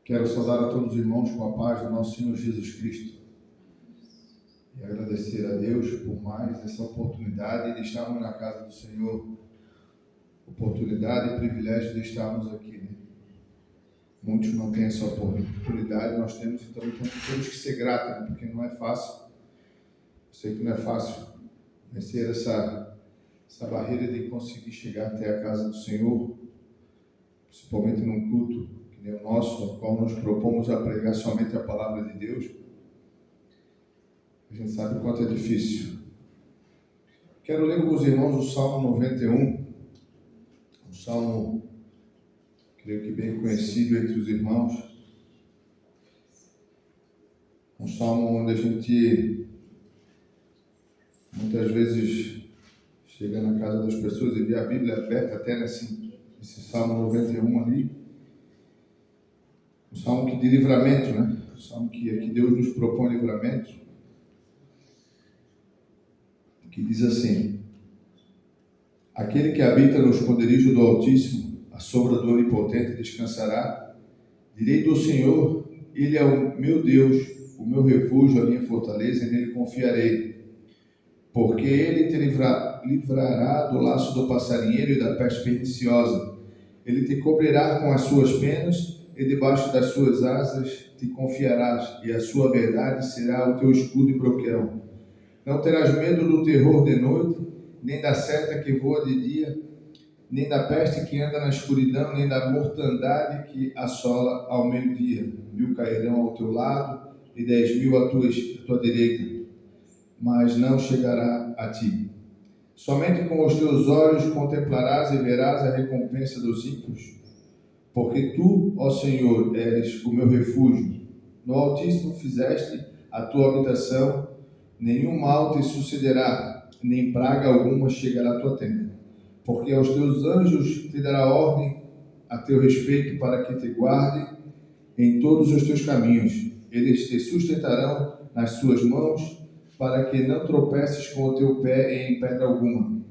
Quero saudar a todos os irmãos com a paz do nosso Senhor Jesus Cristo e agradecer a Deus por mais essa oportunidade de estarmos na casa do Senhor, oportunidade e privilégio de estarmos aqui, né? Muitos não têm essa oportunidade, nós temos, então temos que ser gratos, né? Porque não é fácil. Eu sei que não é fácil vencer essa barreira de conseguir chegar até a casa do Senhor, principalmente num culto que nem o nosso, no qual nos propomos a pregar somente a palavra de Deus. A gente sabe o quanto é difícil. Quero ler com os irmãos o Salmo 91, um salmo, creio que bem conhecido entre os irmãos. Um salmo onde a gente muitas vezes chega na casa das pessoas e vê a Bíblia aberta até nesse Salmo 91 ali. Um salmo que de livramento, né? Um salmo que Deus nos propõe livramento. Que diz assim: aquele que habita no esconderijo do Altíssimo, à sombra do Onipotente descansará. Direi do Senhor, Ele é o meu Deus, o meu refúgio, a minha fortaleza, e nele confiarei. Porque Ele te livrará do laço do passarinheiro e da peste perniciosa. Ele te cobrirá com as suas penas, e debaixo das suas asas te confiarás, e a sua verdade será o teu escudo e broquel. Não terás medo do terror de noite, nem da seta que voa de dia, nem da peste que anda na escuridão, nem da mortandade que assola ao meio-dia. 1000 cairão ao teu lado e 10.000 à tua direita, mas não chegará a ti. Somente com os teus olhos contemplarás e verás a recompensa dos ímpios, porque tu, ó Senhor, és o meu refúgio. No Altíssimo fizeste a tua habitação. Nenhum mal te sucederá, nem praga alguma chegará à tua tenda. Porque aos teus anjos te dará ordem a teu respeito para que te guardem em todos os teus caminhos. Eles te sustentarão nas suas mãos, para que não tropeces com o teu pé em pedra alguma.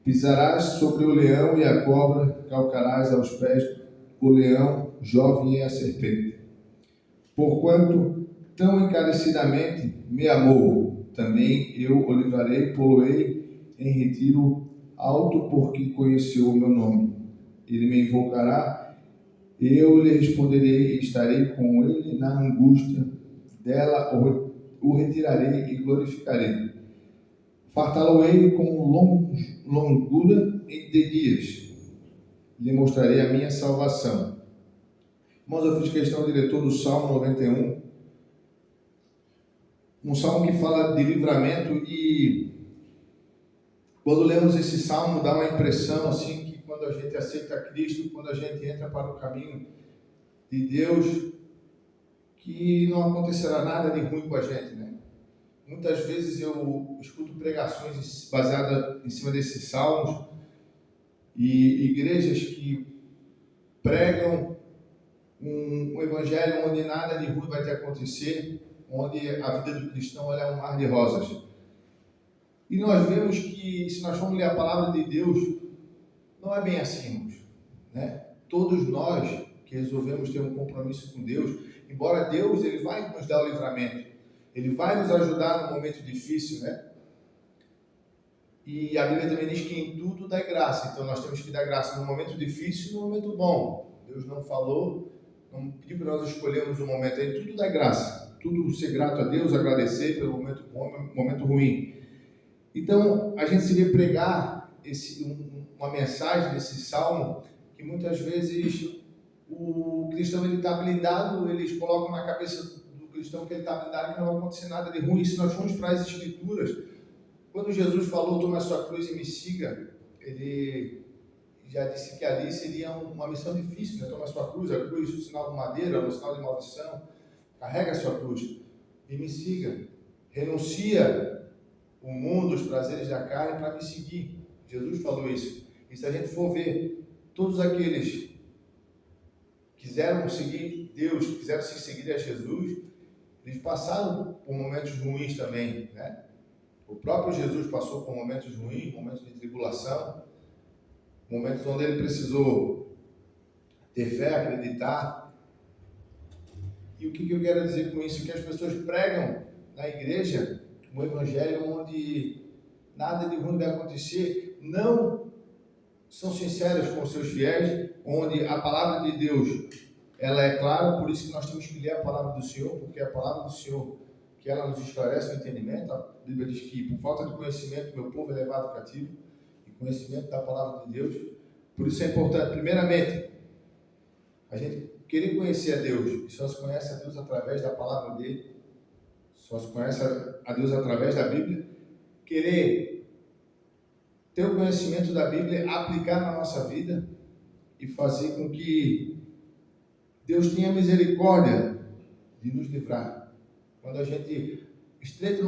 Pisarás sobre o leão e a cobra, calcarás aos pés o leão jovem e a serpente. Porquanto tão encarecidamente me amou, também eu o livrarei, pô-lo-ei em retiro alto, porque conheceu o meu nome. Ele me invocará, eu lhe responderei, e estarei com ele na angústia. Dela o retirarei e glorificarei. Fartá-lo-ei com longura de dias. Lhe mostrarei a minha salvação. Irmãos, eu fiz questão de ler todo o Salmo 91. Um salmo que fala de livramento, e quando lemos esse salmo dá uma impressão assim que quando a gente aceita Cristo, quando a gente entra para o caminho de Deus, que não acontecerá nada de ruim com a gente, né? Muitas vezes eu escuto pregações baseadas em cima desses salmos e igrejas que pregam um evangelho onde nada de ruim vai te acontecer, onde a vida do cristão é um mar de rosas. E nós vemos que, se nós formos ler a palavra de Deus, não é bem assim, né? Todos nós que resolvemos ter um compromisso com Deus, embora Deus ele vai nos dar o livramento, Ele vai nos ajudar no momento difícil, né? E a Bíblia também diz que em tudo dá graça, então nós temos que dar graça no momento difícil e no momento bom. Deus não falou, não pediu para nós escolhermos um momento, em tudo dá graça, tudo ser grato a Deus, agradecer pelo momento bom e momento ruim. Então, a gente se vê pregar uma mensagem desse salmo que muitas vezes o cristão está blindado, eles colocam na cabeça do cristão que ele está blindado e que não vai acontecer nada de ruim. Se nós formos para as Escrituras, quando Jesus falou, tome a sua cruz e me siga, ele já disse que ali seria uma missão difícil, né? Tome a sua cruz, o sinal de madeira, o sinal de maldição, carrega a sua cruz e me siga, renuncia o mundo, os prazeres da carne para me seguir. Jesus falou isso. E se a gente for ver, todos aqueles que quiseram seguir Deus, que quiseram se seguir a Jesus, eles passaram por momentos ruins também, né? O próprio Jesus passou por momentos ruins, momentos de tribulação, momentos onde ele precisou ter fé, acreditar. E o que eu quero dizer com isso? Que as pessoas pregam na igreja um evangelho onde nada de ruim vai acontecer, não são sinceros com os seus fiéis, onde a palavra de Deus ela é clara, por isso que nós temos que ler a palavra do Senhor, porque a palavra do Senhor, que ela nos esclarece o entendimento. A Bíblia diz que por falta de conhecimento meu povo é levado cativo, e conhecimento da palavra de Deus. Por isso é importante, primeiramente, a gente querer conhecer a Deus, e só se conhece a Deus através da palavra dele, só se conhece a Deus através da Bíblia. Querer ter o conhecimento da Bíblia, aplicar na nossa vida e fazer com que Deus tenha misericórdia de nos livrar. Quando a gente estreita o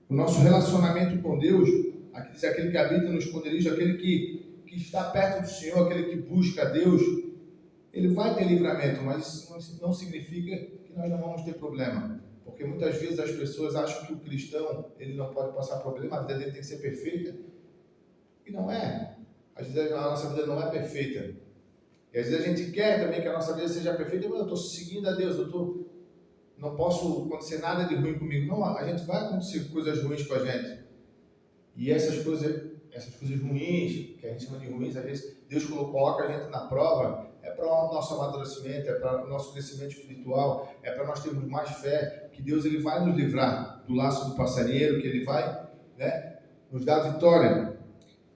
nosso relacionamento com Deus, aquele que habita no esconderijo, aquele que está perto do Senhor, aquele que busca Deus, ele vai ter livramento, mas isso não significa que nós não vamos ter problema. Porque muitas vezes as pessoas acham que o cristão ele não pode passar problema, a vida dele tem que ser perfeita. E não é. Às vezes a nossa vida não é perfeita. E às vezes a gente quer também que a nossa vida seja perfeita, mas eu estou seguindo a Deus, não posso acontecer nada de ruim comigo. Não, a gente vai acontecer coisas ruins com a gente. E essas coisas ruins, que a gente chama de ruins, às vezes Deus coloca a gente na prova, é para o nosso amadurecimento, é para o nosso crescimento espiritual, é para nós termos mais fé, que Deus ele vai nos livrar do laço do passarinheiro, que ele vai, nos dar vitória.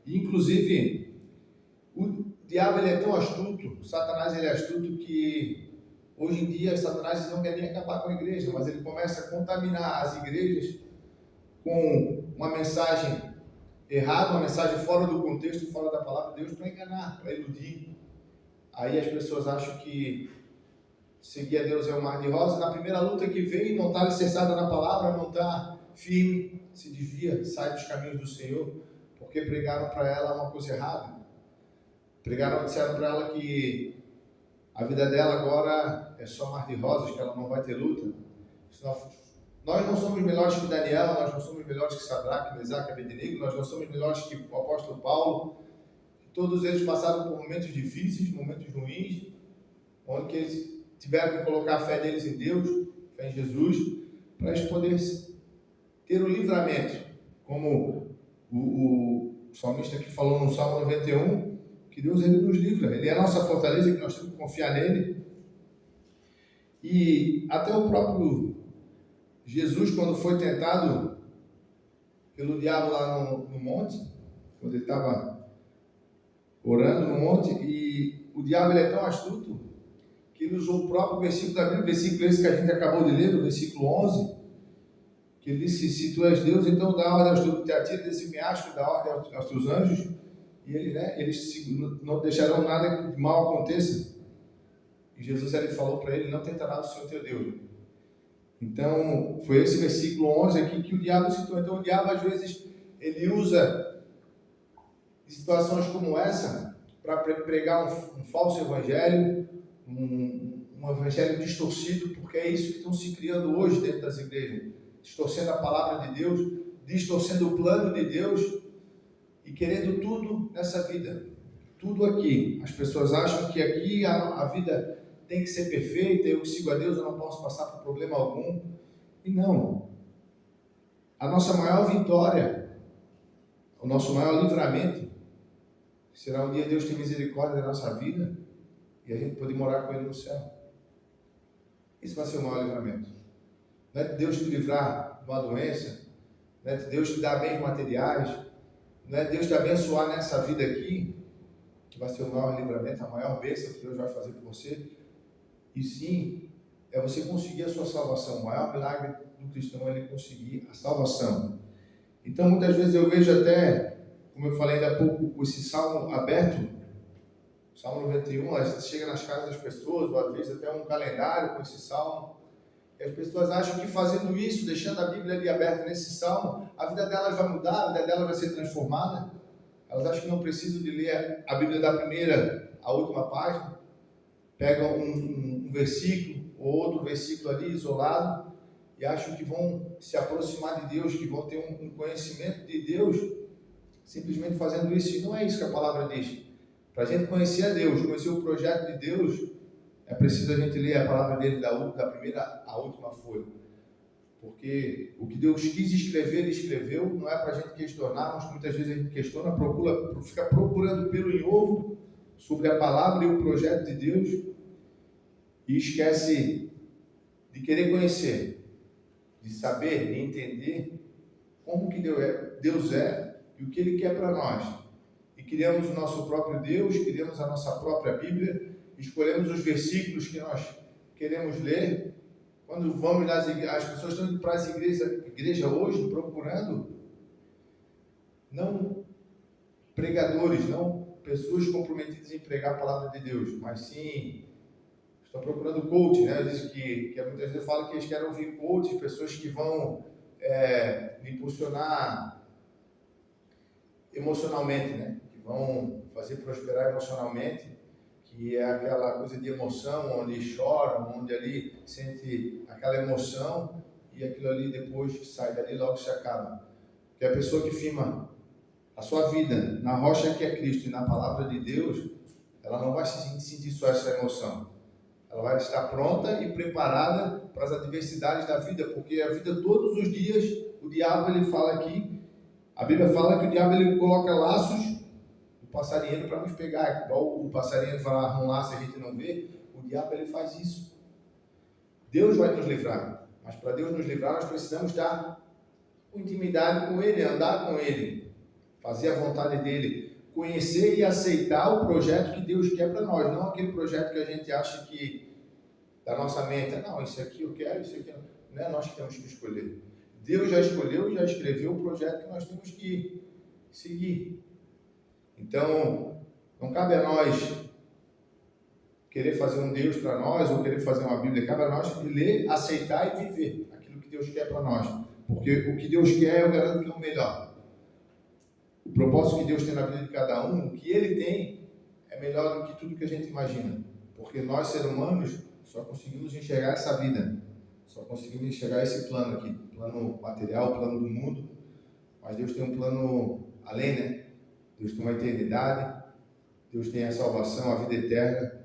E, inclusive, o diabo ele é tão astuto, Satanás ele é astuto que hoje em dia Satanás não quer nem acabar com a igreja, mas ele começa a contaminar as igrejas com uma mensagem errada, uma mensagem fora do contexto, fora da palavra de Deus, para enganar, para iludir. Aí as pessoas acham que seguir a Deus é um mar de rosas. Na primeira luta que vem, não está alicerçada na palavra, não está firme, se desvia, sai dos caminhos do Senhor, porque pregaram para ela uma coisa errada. Disseram para ela que a vida dela agora é só mar de rosas, que ela não vai ter luta. Nós não somos melhores que Daniel, nós não somos melhores que Sadraque, Mesaque, Abednego, nós não somos melhores que o apóstolo Paulo. Todos eles passaram por momentos difíceis, momentos ruins, onde que eles tiveram que colocar a fé deles em Deus, fé em Jesus, para eles poderem ter o livramento. Como o salmista que falou no Salmo 91, que Deus ele nos livra, ele é a nossa fortaleza, que nós temos que confiar nele. E até o próprio Jesus, quando foi tentado pelo diabo lá no monte, quando ele estava orando no monte, e o diabo ele é tão astuto que ele usou o próprio versículo da Bíblia, versículo esse que a gente acabou de ler, o versículo 11, que ele disse: se tu és Deus, então dá ordem aos teus teatires, desse penhasco, dá ordem aos teus anjos, e eles não deixarão nada de mal aconteça. E Jesus ele falou para ele: não tentará o Senhor teu Deus. Então, foi esse versículo 11 aqui que o diabo citou. Então, o diabo, às vezes, ele usa situações como essa para pregar um falso evangelho, um evangelho distorcido, porque é isso que estão se criando hoje dentro das igrejas, distorcendo a palavra de Deus, distorcendo o plano de Deus e querendo tudo nessa vida, tudo aqui. As pessoas acham que aqui a vida tem que ser perfeita, eu sigo a Deus, eu não posso passar por problema algum. E não. A nossa maior vitória, o nosso maior livramento, será um dia Deus ter misericórdia da nossa vida e a gente poder morar com Ele no céu. Isso vai ser o maior livramento. Não é de Deus te livrar de uma doença, não é de Deus te dar bens materiais, não é de Deus te abençoar nessa vida aqui, que vai ser o maior livramento, a maior bênção que Deus vai fazer por você. E sim, é você conseguir a sua salvação. O maior milagre do cristão é ele conseguir a salvação. Então, muitas vezes eu vejo até, como eu falei ainda há pouco, esse salmo aberto, Salmo 91, a gente chega nas casas das pessoas, ou às vezes até um calendário com esse salmo, e as pessoas acham que fazendo isso, deixando a Bíblia ali aberta nesse salmo, a vida delas vai mudar, a vida delas vai ser transformada. Elas acham que não precisam de ler a Bíblia da primeira à última página, pegam um versículo ou outro versículo ali isolado e acham que vão se aproximar de Deus, que vão ter um conhecimento de Deus simplesmente fazendo isso. E não é isso que a palavra diz. Para a gente conhecer a Deus, conhecer o projeto de Deus, é preciso a gente ler a palavra dele da primeira à última folha. Porque o que Deus quis escrever, Ele escreveu, não é para a gente questionarmos, muitas vezes a gente questiona, fica procurando pelo em ovo sobre a palavra e o projeto de Deus e esquece de querer conhecer, de saber, de entender como que Deus é e o que Ele quer para nós. E criamos o nosso próprio Deus, criamos a nossa própria Bíblia, escolhemos os versículos que nós queremos ler. Quando vamos nas igrejas, as pessoas estão indo para as igrejas hoje procurando não pregadores, não pessoas comprometidas em pregar a palavra de Deus, mas sim estão procurando coach, né? Diz que muitas vezes fala que eles querem ouvir coach, pessoas que vão impulsionar emocionalmente, né? Que vão fazer prosperar emocionalmente, que é aquela coisa de emoção, onde choram, onde ali sente aquela emoção e aquilo ali depois sai dali logo se acaba. Porque a pessoa que firma a sua vida na rocha que é Cristo e na palavra de Deus, ela não vai sentir só essa emoção. Ela vai estar pronta e preparada para as adversidades da vida, porque a vida todos os dias, o diabo ele fala aqui, a Bíblia fala que o diabo ele coloca laços passarinheiro para nos pegar, igual o passarinheiro vai lá num laço e a gente não vê, o diabo ele faz isso. Deus vai nos livrar, mas para Deus nos livrar nós precisamos estar com intimidade com Ele, andar com Ele, fazer a vontade dEle, conhecer e aceitar o projeto que Deus quer para nós, não aquele projeto que a gente acha que da nossa mente, não, isso aqui eu quero, isso aqui não é nós que temos que escolher. Deus já escolheu e já escreveu o projeto que nós temos que seguir. Então, não cabe a nós querer fazer um Deus para nós ou querer fazer uma Bíblia, cabe a nós ler, aceitar e viver aquilo que Deus quer para nós. Porque o que Deus quer, eu garanto que é o melhor. O propósito que Deus tem na vida de cada um, o que Ele tem, é melhor do que tudo que a gente imagina. Porque nós, seres humanos, só conseguimos enxergar essa vida, só conseguimos enxergar esse plano aqui, plano material, plano do mundo, mas Deus tem um plano além, né? Deus tem uma eternidade, Deus tem a salvação, a vida eterna,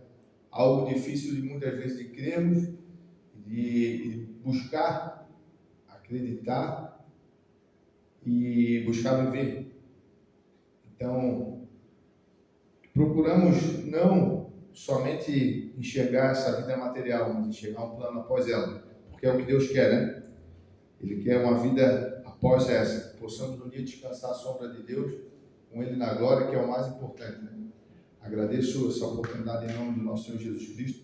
algo difícil de muitas vezes de crermos, de buscar, acreditar e buscar viver. Então, procuramos não somente enxergar essa vida material, mas enxergar um plano após ela, porque é o que Deus quer, né? Ele quer uma vida após essa, que possamos um dia descansar à sombra de Deus, com Ele na glória, que é o mais importante, né? Agradeço essa oportunidade em nome do nosso Senhor Jesus Cristo.